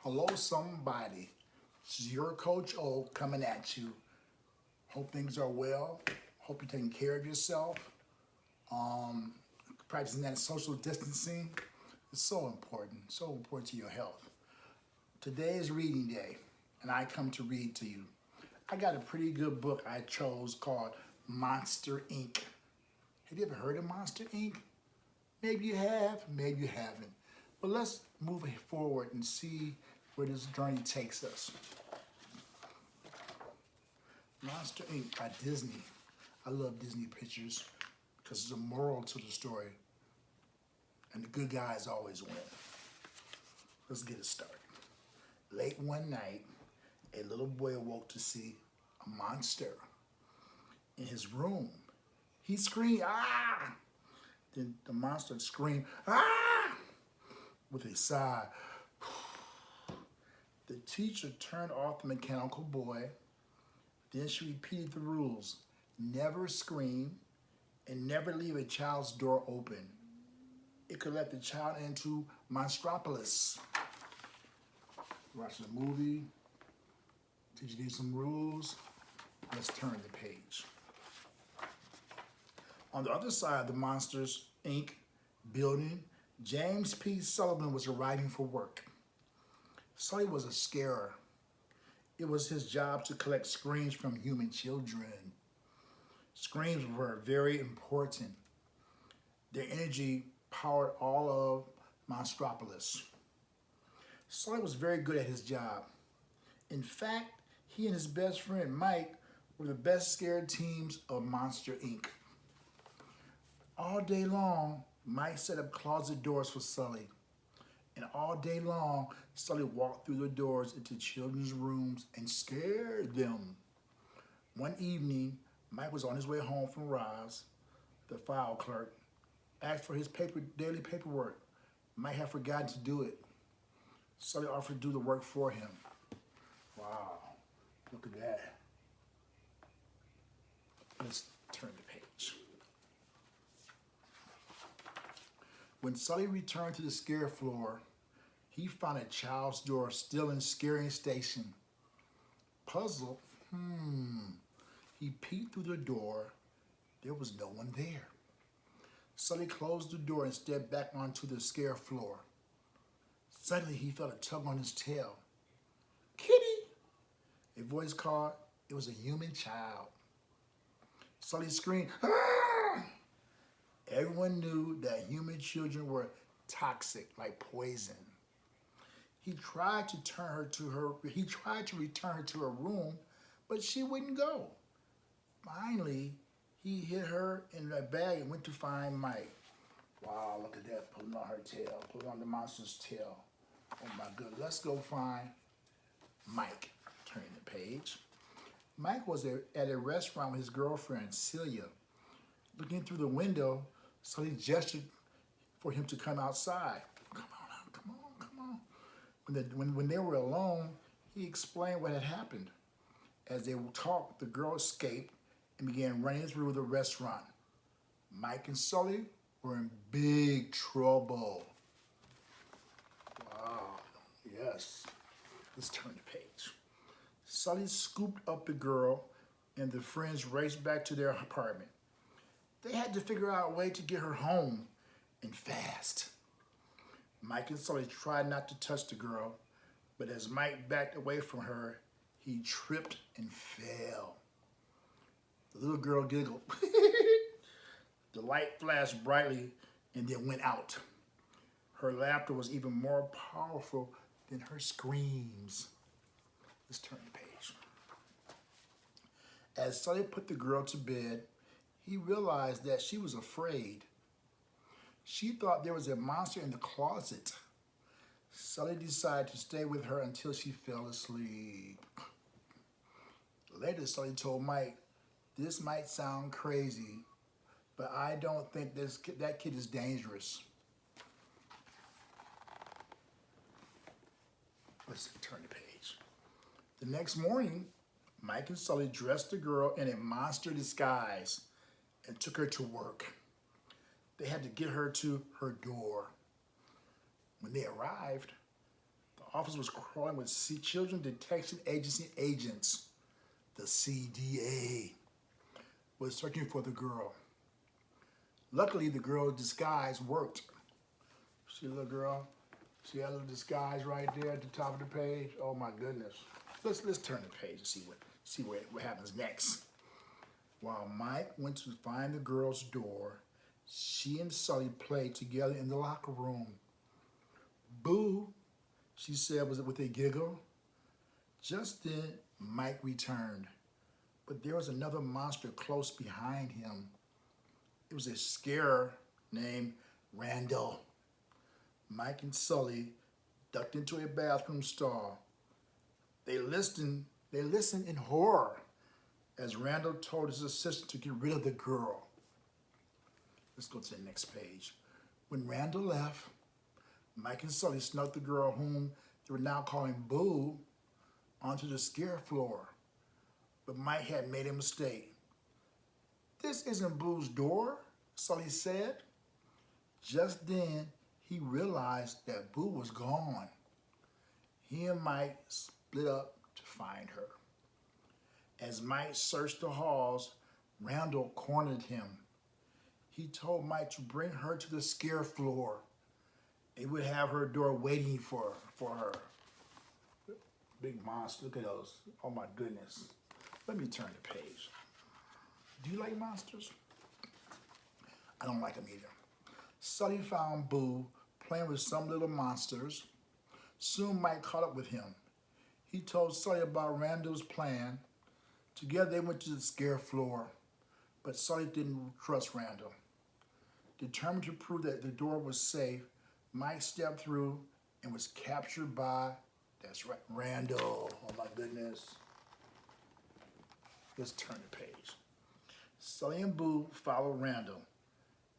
Hello, somebody. This is your Coach O coming at you. Hope things are well. Hope you're taking care of yourself. Um, Practicing that social distancing is so important to your health. Today is reading day, and I come to read to you. I got a pretty good book I chose called Monster Inc. Have you ever heard of Monster Inc? Maybe you have, maybe you haven't. But let's move forward and see where this journey takes us. Monster Inc. by Disney. I love Disney pictures because there's a moral to the story, and the good guys always win. Let's get it started. Late one night, a little boy awoke to see a monster in his room. He screamed, "Ah!" Then the monster screamed, "Ah!" with a sigh. The teacher turned off the mechanical boy. Then she repeated the rules. Never scream and never leave a child's door open. It could let the child into Monstropolis. Watching a movie. Teacher gave some rules. Let's turn the page. On the other side of the Monsters, Inc. building, James P. Sullivan was arriving for work. Sully was a scarer. It was his job to collect screams from human children. Screams were very important. Their energy powered all of Monstropolis. Sully was very good at his job. In fact, he and his best friend Mike were the best scared teams of Monster Inc. All day long, Mike set up closet doors for Sully. And all day long, Sully walked through the doors into children's rooms and scared them. One evening, Mike was on his way home from Roz, the file clerk, asked for his daily paperwork. Mike had forgotten to do it. Sully offered to do the work for him. Wow, look at that. Let's turn the page. When Sully returned to the scare floor, he found a child's door still in scaring station. Puzzled, he peeked through the door. There was no one there. Sully closed the door and stepped back onto the scare floor. Suddenly, he felt a tug on his tail. "Kitty!" A voice called. It was a human child. Sully screamed, "Ah!" Everyone knew that human children were toxic, like poison. He tried to return her to her room, but she wouldn't go. Finally, he hid her in a bag and went to find Mike. Wow, look at that, pulling on her tail, pulling on the monster's tail. Oh my goodness, let's go find Mike. Turn the page. Mike was at a restaurant with his girlfriend, Celia. Looking through the window, Sully gestured for him to come outside. Come on. When they were alone, he explained what had happened. As they talked, the girl escaped and began running through the restaurant. Mike and Sully were in big trouble. Wow, yes. Let's turn the page. Sully scooped up the girl and the friends raced back to their apartment. They had to figure out a way to get her home, and fast. Mike and Sully tried not to touch the girl, but as Mike backed away from her, he tripped and fell. The little girl giggled. The light flashed brightly and then went out. Her laughter was even more powerful than her screams. Let's turn the page. As Sully put the girl to bed, he realized that she was afraid. She thought there was a monster in the closet. Sully decided to stay with her until she fell asleep. Later, Sully told Mike, "This might sound crazy, but I don't think that kid is dangerous." Let's turn the page. The next morning, Mike and Sully dressed the girl in a monster disguise and took her to work. They had to get her to her door. When they arrived, the office was crawling with Children Detection Agency agents. The CDA was searching for the girl. Luckily, the girl's disguise worked. See the little girl? See that little disguise right there at the top of the page? Oh my goodness. Let's turn the page and see what happens next. While Mike went to find the girl's door, she and Sully played together in the locker room. Boo, she said with a giggle. Just then, Mike returned, but there was another monster close behind him. It was a scarer named Randall. Mike and Sully ducked into a bathroom stall. They listened in horror as Randall told his assistant to get rid of the girl. Let's go to the next page. When Randall left, Mike and Sully snuck the girl, whom they were now calling Boo, onto the scare floor. But Mike had made a mistake. "This isn't Boo's door," Sully said. Just then, he realized that Boo was gone. He and Mike split up to find her. As Mike searched the halls, Randall cornered him. He told Mike to bring her to the scare floor. He would have her door waiting for her. Big monster, look at those. Oh my goodness. Let me turn the page. Do you like monsters? I don't like them either. Sully found Boo playing with some little monsters. Soon Mike caught up with him. He told Sully about Randall's plan. Together they went to the scare floor, but Sully didn't trust Randall. Determined to prove that the door was safe, Mike stepped through and was captured by, that's right, Randall. Oh my goodness. Let's turn the page. Sully and Boo followed Randall.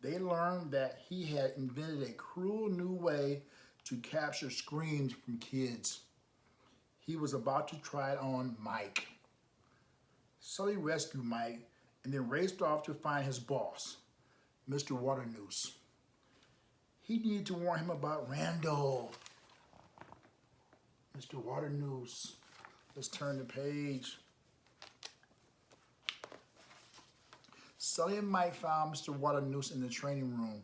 They learned that he had invented a cruel new way to capture screams from kids. He was about to try it on Mike. Sully rescued Mike and then raced off to find his boss, Mr. Waternoose. He needed to warn him about Randall. Mr. Waternoose. Let's turn the page. Sully and Mike found Mr. Waternoose in the training room.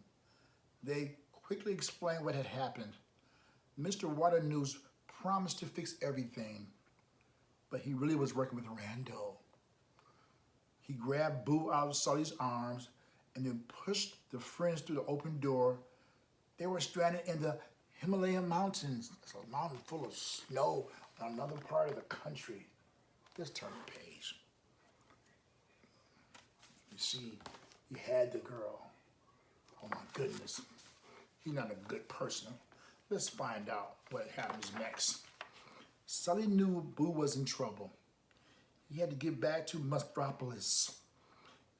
They quickly explained what had happened. Mr. Waternoose promised to fix everything, but he really was working with Randall. He grabbed Boo out of Sully's arms and then pushed the friends through the open door. They were stranded in the Himalayan mountains. It's a mountain full of snow in another part of the country. Let's turn the page. You see, he had the girl. Oh my goodness. He's not a good person. Let's find out what happens next. Sully knew Boo was in trouble. He had to get back to Mustropolis.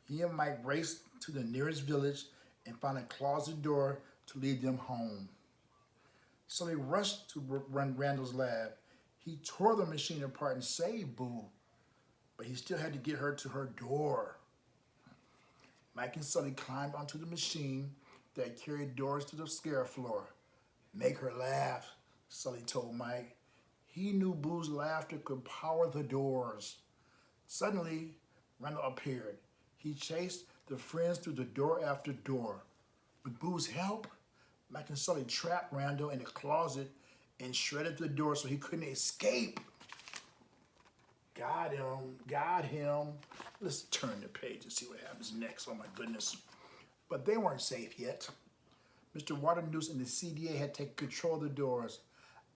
He and Mike raced to the nearest village and found a closet door to lead them home. Sully rushed to run Randall's lab. He tore the machine apart and saved Boo, but he still had to get her to her door. Mike and Sully climbed onto the machine that carried doors to the scare floor. "Make her laugh," Sully told Mike. He knew Boo's laughter could power the doors. Suddenly, Randall appeared. He chased the friends through the door after door. With Boo's help, Mike and Sully trapped Randall in a closet and shredded the door so he couldn't escape. Got him, got him. Let's turn the page and see what happens next. Oh my goodness. But they weren't safe yet. Mr. Waternoose and the CDA had taken control of the doors.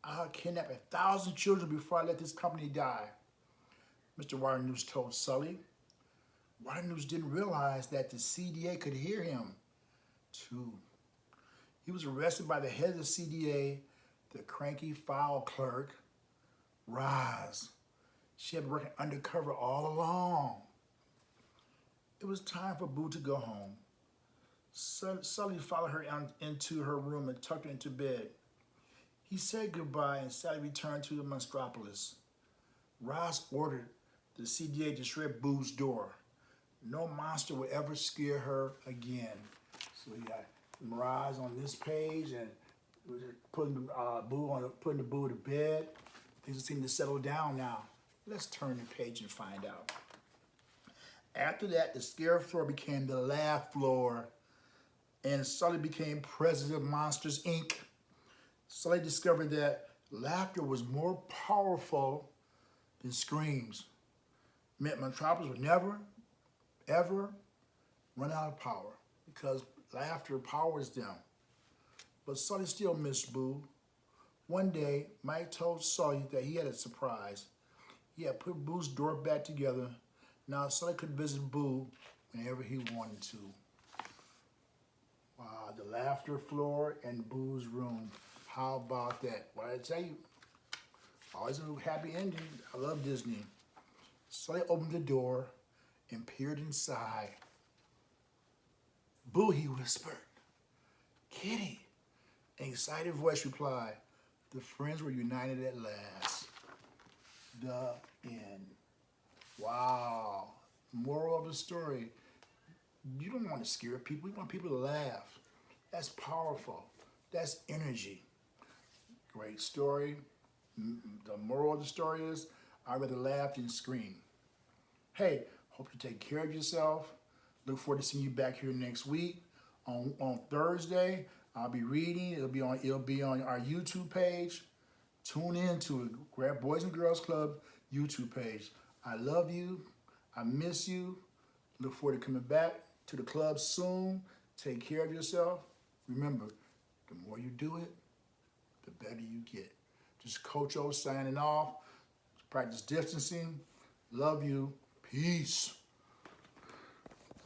"I'll kidnap 1,000 children before I let this company die," Mr. Waternoose told Sully. Waternoose didn't realize that the CDA could hear him, too. He was arrested by the head of the CDA, the cranky file clerk, Roz. She had been working undercover all along. It was time for Boo to go home. Sully followed her into her room and tucked her into bed. He said goodbye and Sally returned to the Mustropolis. Roz ordered the CDA to shred Boo's door. No monster would ever scare her again. So we got Roz on this page and Putting the boo to bed. Things seem to settle down now. Let's turn the page and find out. After that, the scare floor became the laugh floor, and Sully became president of Monsters Inc. Sully discovered that laughter was more powerful than screams. Meant Metropolis would never, ever run out of power because laughter powers them. But Sully still missed Boo. One day, Mike told Sully that he had a surprise. He had put Boo's door back together. Now Sully could visit Boo whenever he wanted to. Wow, the laughter floor and Boo's room. How about that? What did I tell you? Always a happy ending. I love Disney. Sully opened the door and peered inside. Boo, he whispered. Kitty. An excited voice replied. The friends were united at last. The end. Wow. Moral of the story. You don't want to scare people. You want people to laugh. That's powerful. That's energy. Great story. The moral of the story is, I'd rather laugh than scream. Hey, hope you take care of yourself. Look forward to seeing you back here next week. On Thursday, I'll be reading. It'll be on our YouTube page. Tune in to it. Grab Boys and Girls Club YouTube page. I love you. I miss you. Look forward to coming back to the club soon. Take care of yourself. Remember, the more you do it, the better you get. Just Coach O signing off. Practice distancing. Love you. Peace.